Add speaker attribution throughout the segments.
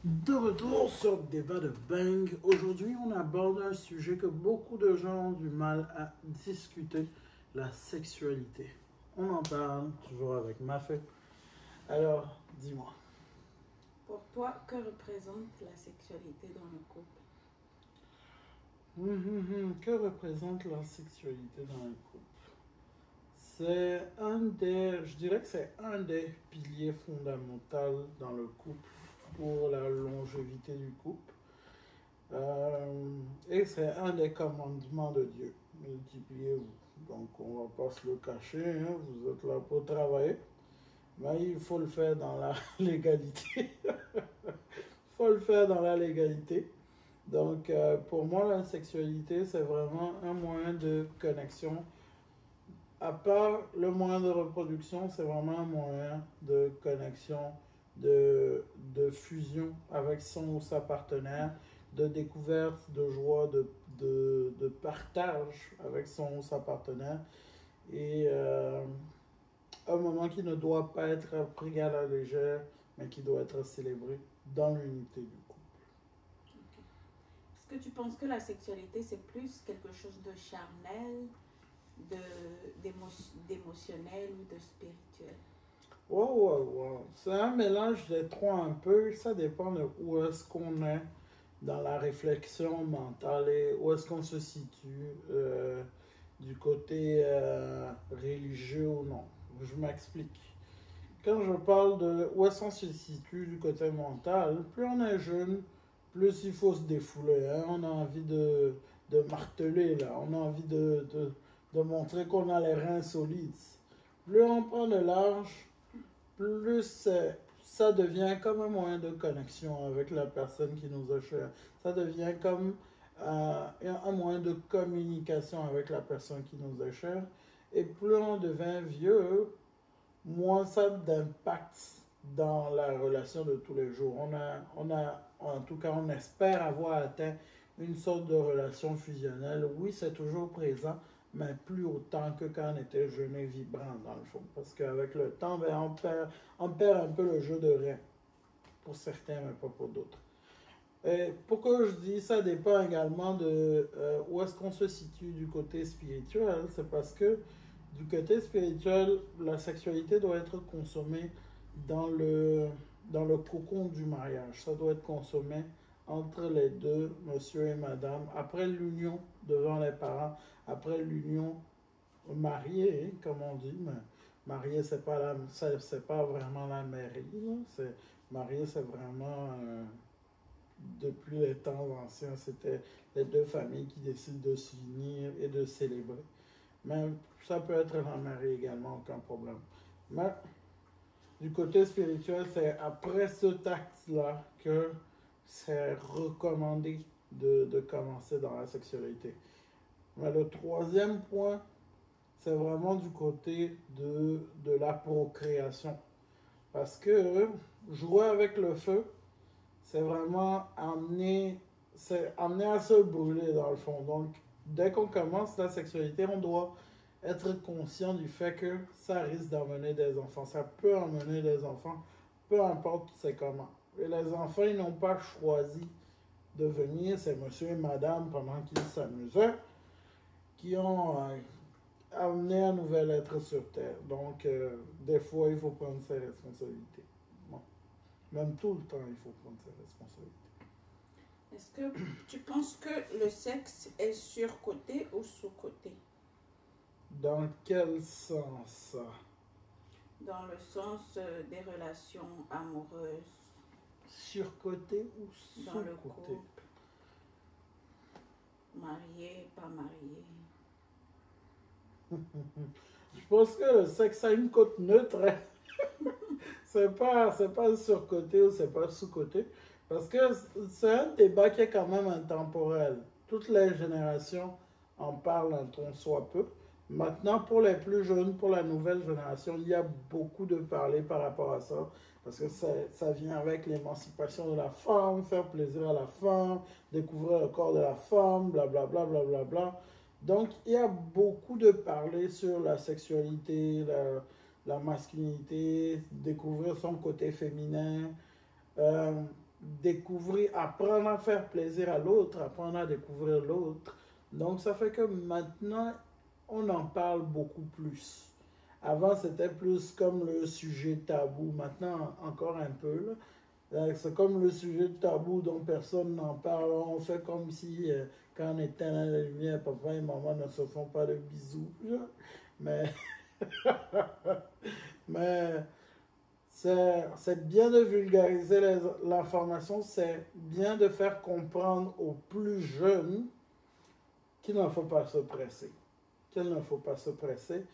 Speaker 1: De retour sur le débat de Bang. Aujourd'hui, on aborde un sujet que beaucoup de gens ont du mal à discuter, la sexualité. On en parle toujours avec Mafé. Alors, dis-moi.
Speaker 2: Pour toi, que représente la sexualité dans le couple?
Speaker 1: Que représente la sexualité dans un couple? Je dirais que c'est un des piliers fondamentaux dans le couple pour la longévité du couple. Et c'est un des commandements de Dieu. Multipliez-vous. Donc on va pas se le cacher, hein, vous êtes là pour travailler. Mais il faut le faire dans la légalité. Il faut le faire dans la légalité. Donc pour moi, la sexualité, c'est vraiment un moyen de connexion. À part le moyen de reproduction, c'est vraiment un moyen de connexion, de fusion avec son ou sa partenaire, de découverte, de joie, de partage avec son ou sa partenaire. Et un moment qui ne doit pas être pris à la légère, mais qui doit être célébré dans l'unité du couple.
Speaker 2: Ok. Est-ce que tu penses que la sexualité, c'est plus quelque chose de charnel, d'émotionnel ou de spirituel?
Speaker 1: Wow. C'est un mélange des trois un peu. Ça dépend de où est-ce qu'on est dans la réflexion mentale et où est-ce qu'on se situe du côté religieux ou non. Je m'explique. Quand je parle de où est-ce qu'on se situe du côté mental, plus on est jeune, plus il faut se défouler. Hein. On a envie de marteler, là. On a envie de montrer qu'on a les reins solides. Plus on prend de l'âge, plus ça devient comme un moyen de connexion avec la personne qui nous a chère. Ça devient comme un moyen de communication avec la personne qui nous est chère. Et plus on devient vieux, moins ça a d'impact dans la relation de tous les jours. En tout cas, on espère avoir atteint une sorte de relation fusionnelle. Oui, c'est toujours présent, mais plus autant que quand on était jeune et vibrant, dans le fond. Parce qu'avec le temps, ben, on perd un peu le jeu de rein. Pour certains, mais pas pour d'autres. Et pourquoi je dis ça dépend également de où est-ce qu'on se situe du côté spirituel. C'est parce que du côté spirituel, la sexualité doit être consommée dans dans le cocon du mariage. Ça doit être consommé entre les deux, monsieur et madame, après l'union devant les parents, après l'union mariée, hein, comme on dit, mais mariée, c'est pas vraiment la mairie. Marié, c'est vraiment depuis les temps anciens, c'était les deux familles qui décident de s'unir et de célébrer. Mais ça peut être la mariée également, aucun problème. Mais du côté spirituel, c'est après ce acte-là que c'est recommandé de commencer dans la sexualité. Mais le troisième point, c'est vraiment du côté de la procréation. Parce que jouer avec le feu, c'est vraiment amener à se brûler dans le fond. Donc, dès qu'on commence la sexualité, on doit être conscient du fait que ça risque d'amener des enfants. Ça peut amener des enfants, peu importe c'est comment. Et les enfants, ils n'ont pas choisi de venir, c'est monsieur et madame pendant qu'ils s'amusaient, qui ont amené un nouvel être sur Terre. Donc, des fois, il faut prendre ses responsabilités. Bon. Même tout le temps, il faut prendre ses responsabilités.
Speaker 2: Est-ce que tu penses que le sexe est surcoté ou sous-coté?
Speaker 1: Dans quel sens ça?
Speaker 2: Dans le sens des relations amoureuses
Speaker 1: Surcoté ou
Speaker 2: dans le
Speaker 1: sous-coté?
Speaker 2: couple, marié, pas marié.
Speaker 1: Je pense que le sexe a une cote neutre. Hein. C'est pas surcoté ou c'est pas sous-coté. Parce que c'est un débat qui est quand même intemporel. Toutes les générations en parlent un ton soit peu. Maintenant, pour les plus jeunes, pour la nouvelle génération, il y a beaucoup de parler par rapport à ça. Parce que ça vient avec l'émancipation de la femme, faire plaisir à la femme, découvrir le corps de la femme, blablabla, blablabla. Donc, il y a beaucoup de parler sur la sexualité, la masculinité, découvrir son côté féminin. Euh, découvrir, apprendre à faire plaisir à l'autre, apprendre à découvrir l'autre. Donc, ça fait que maintenant, on en parle beaucoup plus. Avant, c'était plus comme le sujet tabou. Maintenant, encore un peu, là. C'est comme le sujet tabou dont personne n'en parle. On fait comme si, quand on éteint la lumière, papa et maman ne se font pas de bisous. Mais, mais c'est bien de vulgariser l'information, c'est bien de faire comprendre aux plus jeunes qu'il ne faut pas se presser. Qu'il ne faut pas se presser.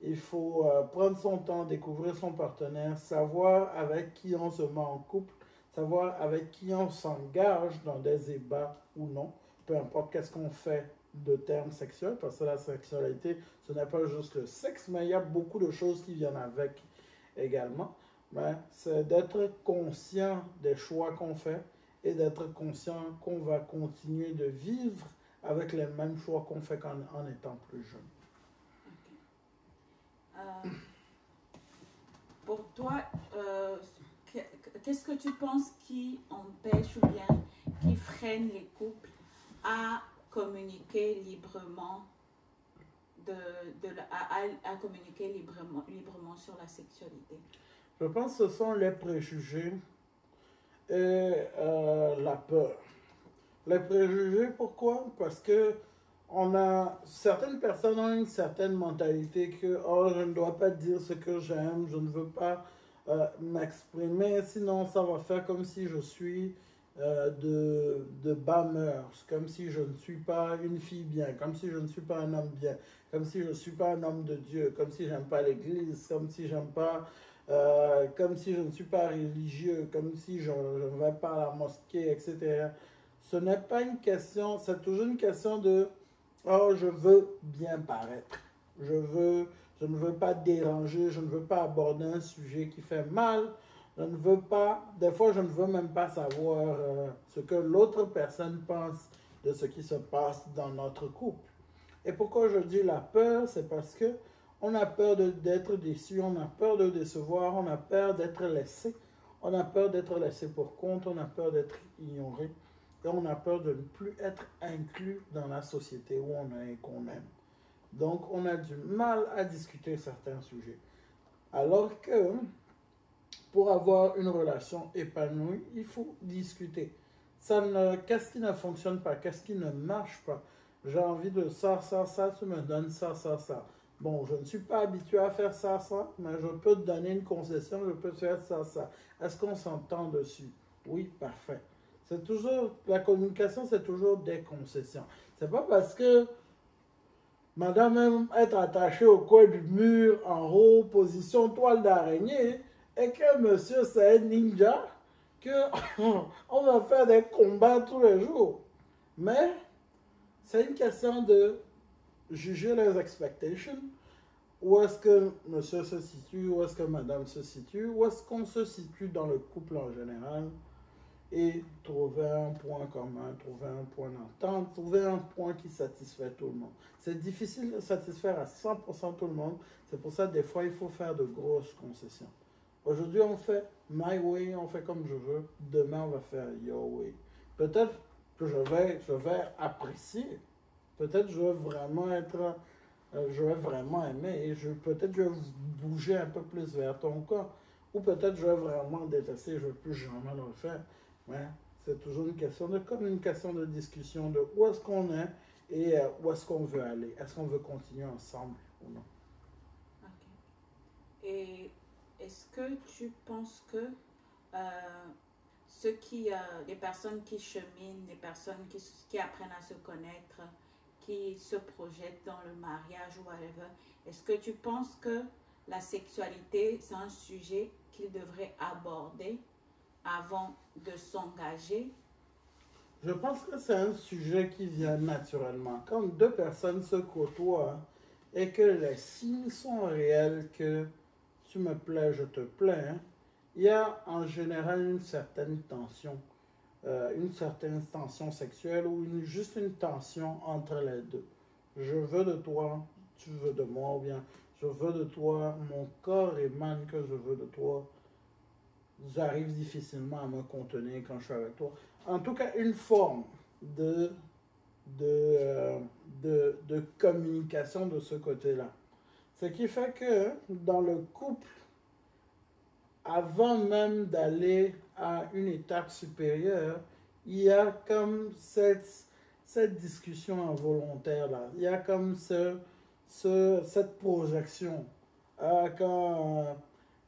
Speaker 1: Il faut prendre son temps, découvrir son partenaire, savoir avec qui on se met en couple, savoir avec qui on s'engage dans des débats ou non, peu importe qu'est-ce qu'on fait de termes sexuels, parce que la sexualité, ce n'est pas juste le sexe, mais il y a beaucoup de choses qui viennent avec également. Ben, c'est d'être conscient des choix qu'on fait et d'être conscient qu'on va continuer de vivre avec les mêmes choix qu'on fait en étant plus jeune.
Speaker 2: Okay. Pour toi, qu'est-ce que tu penses qui empêche ou bien qui freine les couples à communiquer librement, à communiquer librement sur la sexualité?
Speaker 1: Je pense que ce sont les préjugés et la peur. Les préjugés, pourquoi? Parce que certaines personnes ont une certaine mentalité que oh, je ne dois pas dire ce que j'aime, je ne veux pas m'exprimer, sinon ça va faire comme si je suis de bas mœurs, comme si je ne suis pas une fille bien, comme si je ne suis pas un homme bien, comme si je ne suis pas un homme de Dieu, comme si j'aime pas l'église, comme si j'aime pas, comme si je ne suis pas religieux, comme si je ne vais pas à la mosquée, etc. Ce n'est pas une question, c'est toujours une question de oh, je veux bien paraître. Je ne veux pas déranger, je ne veux pas aborder un sujet qui fait mal. Je ne veux pas, des fois, je ne veux même pas savoir ce que l'autre personne pense de ce qui se passe dans notre couple. Et pourquoi je dis la peur, c'est parce que on a peur d'être déçu, on a peur de décevoir, on a peur d'être laissé, on a peur d'être laissé pour compte, on a peur d'être ignoré. Et on a peur de ne plus être inclus dans la société où on est et qu'on aime. Donc, on a du mal à discuter certains sujets. Alors que, pour avoir une relation épanouie, il faut discuter. Qu'est-ce qui ne fonctionne pas? Qu'est-ce qui ne marche pas? J'ai envie de ça, tu me donnes ça. Bon, je ne suis pas habitué à faire ça, mais je peux te donner une concession, je peux faire ça. Est-ce qu'on s'entend dessus? Oui, parfait. C'est toujours, la communication, c'est toujours des concessions. C'est pas parce que madame aime être attachée au coin du mur, en haut, position toile d'araignée, et que monsieur c'est un ninja, qu'on va faire des combats tous les jours. Mais c'est une question de juger les expectations. Où est-ce que monsieur se situe, où est-ce que madame se situe, où est-ce qu'on se situe dans le couple en général. Et trouver un point commun, trouver un point d'entente, trouver un point qui satisfait tout le monde. C'est difficile de satisfaire à 100% tout le monde. C'est pour ça que des fois, il faut faire de grosses concessions. Aujourd'hui, on fait my way, on fait comme je veux. Demain, on va faire your way. Peut-être que je vais apprécier. Peut-être que je vais vraiment je vais vraiment aimer. Et peut-être que je vais bouger un peu plus vers ton corps. Ou peut-être que je vais vraiment détester, je ne veux plus jamais le faire. Ouais, c'est toujours une question de communication, de discussion de où est-ce qu'on est et où est-ce qu'on veut aller. Est-ce qu'on veut continuer ensemble ou non?
Speaker 2: Okay. Et est-ce que tu penses que les personnes qui cheminent, les personnes qui apprennent à se connaître, qui se projettent dans le mariage ou whatever, est-ce que tu penses que la sexualité, c'est un sujet qu'ils devraient aborder avant de s'engager?
Speaker 1: Je pense que c'est un sujet qui vient naturellement. Quand deux personnes se côtoient et que les signes sont réels, que tu me plais, je te plais, hein, il y a en général une certaine tension sexuelle ou juste une tension entre les deux. Je veux de toi, tu veux de moi, ou bien je veux de toi, mon corps émane que je veux de toi. j'arrive difficilement à me contenir quand je suis avec toi. En tout cas, une forme de, de, euh, de communication de ce côté-là. Ce qui fait que dans le couple, avant même d'aller à une étape supérieure, il y a comme cette discussion involontaire-là. Il y a comme cette projection. Ah, quand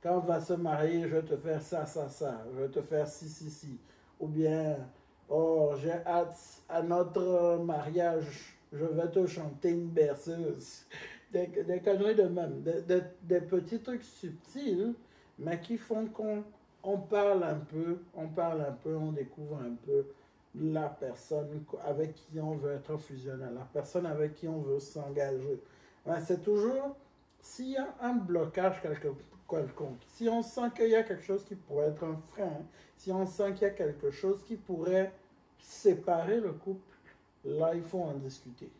Speaker 1: on va se marier, je vais te faire ça, ça, ça. Je vais te faire ci, ci, ci. Ou bien, oh, j'ai hâte à notre mariage, je vais te chanter une berceuse. Des conneries de même. Des petits trucs subtils, mais qui font qu'on on parle un peu, on découvre un peu la personne avec qui on veut être fusionnel, la personne avec qui on veut s'engager. Ben, c'est toujours, s'il y a un blocage quelconque, si on sent qu'il y a quelque chose qui pourrait être un frein, si on sent qu'il y a quelque chose qui pourrait séparer le couple, là, il faut en discuter.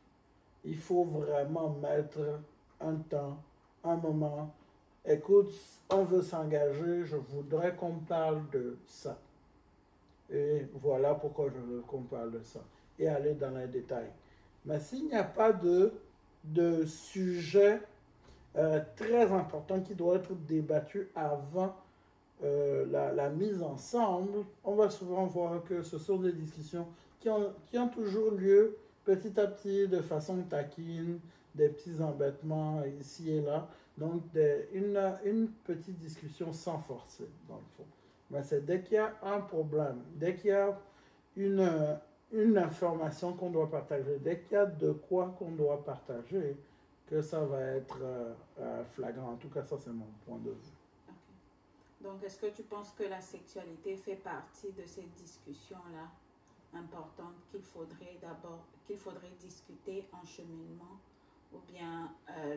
Speaker 1: Il faut vraiment mettre un temps, un moment. Écoute, on veut s'engager, je voudrais qu'on parle de ça. Et voilà pourquoi je veux qu'on parle de ça. Et aller dans les détails. Mais s'il n'y a pas de sujet très important qui doit être débattu avant la mise ensemble, on va souvent voir que ce sont des discussions qui ont toujours lieu petit à petit, de façon taquine, des petits embêtements ici et là. Donc, une petite discussion sans forcer, dans le fond. Mais c'est dès qu'il y a un problème, dès qu'il y a une information qu'on doit partager, dès qu'il y a de quoi qu'on doit partager, que ça va être flagrant. En tout cas, ça, c'est mon point de vue.
Speaker 2: Okay. Donc, est-ce que tu penses que la sexualité fait partie de ces discussions-là importantes qu'il faudrait discuter en cheminement ou bien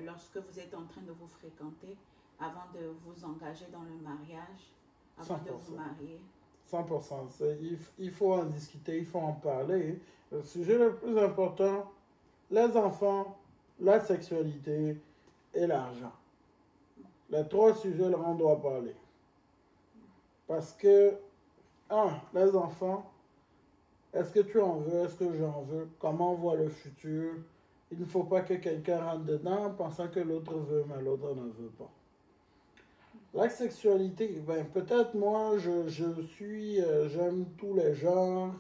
Speaker 2: lorsque vous êtes en train de vous fréquenter avant de vous engager dans le mariage, avant 100%. De vous marier?
Speaker 1: 100%. Il faut en discuter, il faut en parler. Le sujet le plus important, les enfants, la sexualité et l'argent. Les trois sujets, là, on doit parler. Parce que, les enfants, est-ce que tu en veux? Est-ce que j'en veux? Comment on voit le futur? Il ne faut pas que quelqu'un rentre dedans pensant que l'autre veut, mais l'autre ne veut pas. La sexualité, ben, peut-être moi, j'aime tous les genres.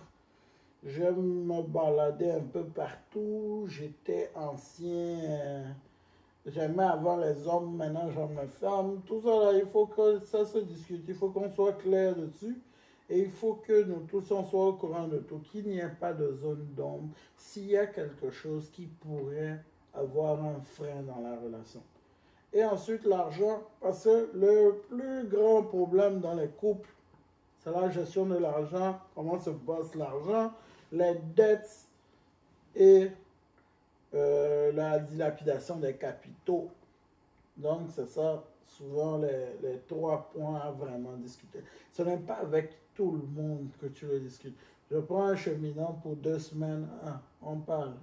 Speaker 1: J'aime me balader un peu partout. J'étais ancien. J'aimais avant les hommes, maintenant j'aime les femmes. Tout ça, là, il faut que ça se discute. Il faut qu'on soit clair dessus. Et il faut que nous tous on soit au courant de tout. Qu'il n'y ait pas de zone d'ombre. S'il y a quelque chose qui pourrait avoir un frein dans la relation. Et ensuite, l'argent. Parce que le plus grand problème dans les couples, c'est la gestion de l'argent. Comment se passe l'argent, les dettes et la dilapidation des capitaux. Donc, c'est ça, souvent, les trois points à vraiment discuter. Ce n'est pas avec tout le monde que tu le discutes. Je prends un cheminant pour 2 semaines, on parle.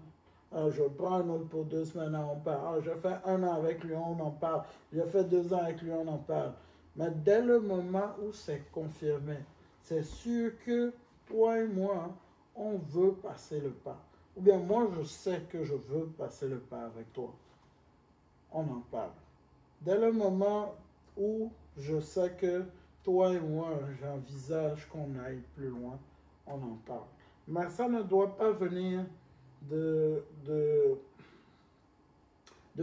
Speaker 1: Je prends un autre pour 2 semaines, on parle. Je fais 1 an avec lui, on en parle. Je fais 2 ans avec lui, on en parle. Mais dès le moment où c'est confirmé, c'est sûr que toi et moi, on veut passer le pas. Ou bien moi, je sais que je veux passer le pas avec toi. On en parle. Dès le moment où je sais que toi et moi, j'envisage qu'on aille plus loin, on en parle. Mais ça ne doit pas venir de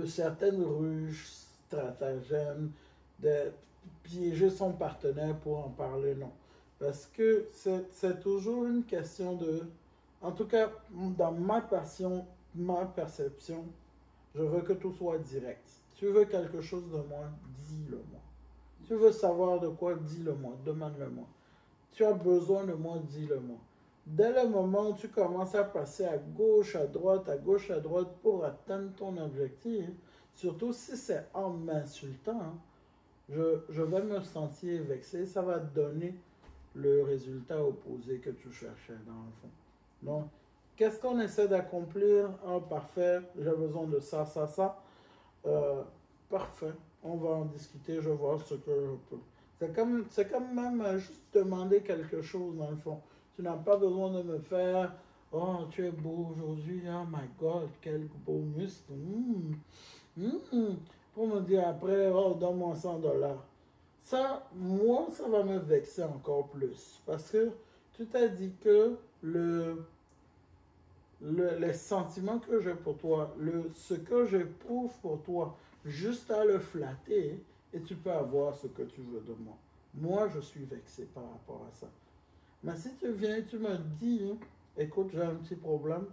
Speaker 1: certaines ruses, stratagèmes, de piéger son partenaire pour en parler, non. Parce que c'est toujours une question de... En tout cas, dans ma passion, ma perception, je veux que tout soit direct. Si tu veux quelque chose de moi, dis-le-moi. Si tu veux savoir de quoi, dis-le-moi, demande-le-moi. Tu as besoin de moi, dis-le-moi. Dès le moment où tu commences à passer à gauche, à droite pour atteindre ton objectif, surtout si c'est en m'insultant, je vais me sentir vexé. Ça va donner le résultat opposé que tu cherchais dans le fond. Donc, qu'est-ce qu'on essaie d'accomplir? Parfait, j'ai besoin de ça, ça, ça. Parfait, on va en discuter, je vais voir ce que je peux. C'est comme même juste demander quelque chose dans le fond. Tu n'as pas besoin de me faire, oh, tu es beau aujourd'hui, oh my God, quel beau muscle. Pour me dire après, oh, donne-moi 100 $. Ça, moi, ça va me vexer encore plus. Parce que tu t'as dit que les sentiments que j'ai pour toi, ce que j'éprouve pour toi, juste à le flatter, et tu peux avoir ce que tu veux de moi. Moi, je suis vexé par rapport à ça. Mais si tu viens et tu me dis, écoute, j'ai un petit problème,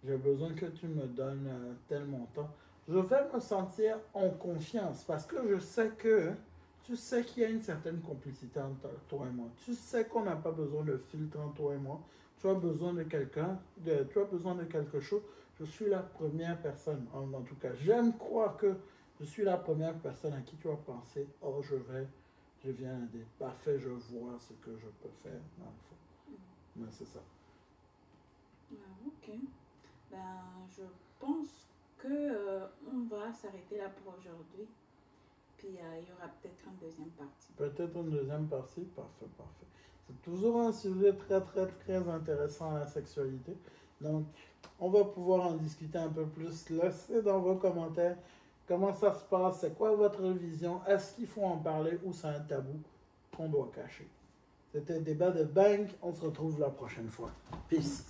Speaker 1: j'ai besoin que tu me donnes tel montant, je vais me sentir en confiance parce que je sais que tu sais qu'il y a une certaine complicité entre toi et moi. Tu sais qu'on n'a pas besoin de filtre entre toi et moi. Tu as besoin de quelqu'un, tu as besoin de quelque chose. Je suis la première personne, en tout cas. J'aime croire que je suis la première personne à qui tu as pensé, oh, je viens d'être parfait, je vois ce que je peux faire, dans le fond. Mais c'est ça.
Speaker 2: Ah, ok. Ben, je pense que on va s'arrêter là pour aujourd'hui. Puis il y aura peut-être une deuxième partie.
Speaker 1: Peut-être une deuxième partie, parfait, parfait. C'est toujours un sujet très, très, très intéressant, la sexualité. Donc, on va pouvoir en discuter un peu plus. Laissez dans vos commentaires comment ça se passe, c'est quoi votre vision, est-ce qu'il faut en parler ou c'est un tabou qu'on doit cacher. C'était Débat de Bang, on se retrouve la prochaine fois. Peace.